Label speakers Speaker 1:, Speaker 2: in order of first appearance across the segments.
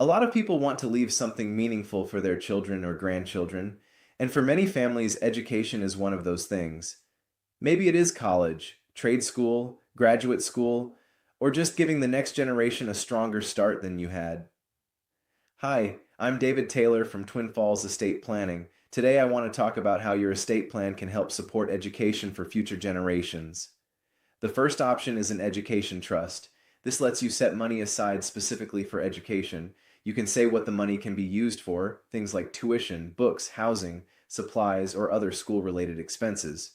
Speaker 1: A lot of people want to leave something meaningful for their children or grandchildren, and for many families, education is one of those things. Maybe it is college, trade school, graduate school, or just giving the next generation a stronger start than you had. Hi, I'm David Taylor from Twin Falls Estate Planning. Today I want to talk about how your estate plan can help support education for future generations. The first option is an education trust. This lets you set money aside specifically for education. You can say what the money can be used for, things like tuition, books, housing, supplies, or other school-related expenses.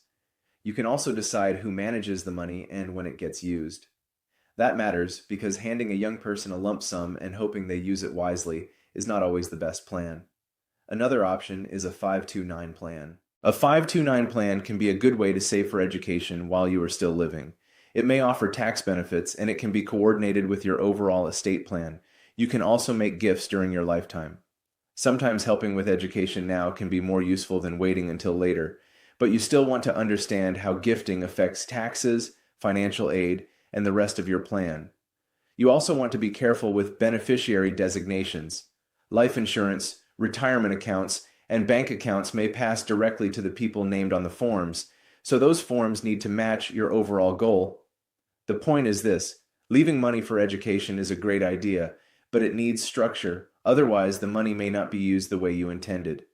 Speaker 1: You can also decide who manages the money and when it gets used. That matters because handing a young person a lump sum and hoping they use it wisely is not always the best plan. Another option is a 529 plan. A 529 plan can be a good way to save for education while you are still living. It may offer tax benefits and it can be coordinated with your overall estate plan. You can also make gifts during your lifetime. Sometimes helping with education now can be more useful than waiting until later, but you still want to understand how gifting affects taxes, financial aid, and the rest of your plan. You also want to be careful with beneficiary designations. Life insurance, retirement accounts, and bank accounts may pass directly to the people named on the forms, so those forms need to match your overall goal. The point is this: leaving money for education is a great idea, but it needs structure, otherwise the money may not be used the way you intended.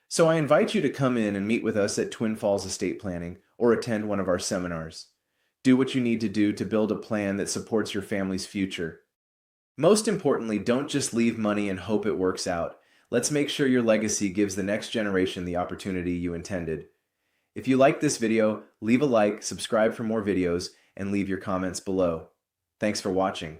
Speaker 1: So I invite you to come in and meet with us at Twin Falls Estate Planning or attend one of our seminars. Do what you need to do to build a plan that supports your family's future. Most importantly, don't just leave money and hope it works out. Let's make sure your legacy gives the next generation the opportunity you intended. If you liked this video, leave a like, subscribe for more videos, and leave your comments below. Thanks for watching.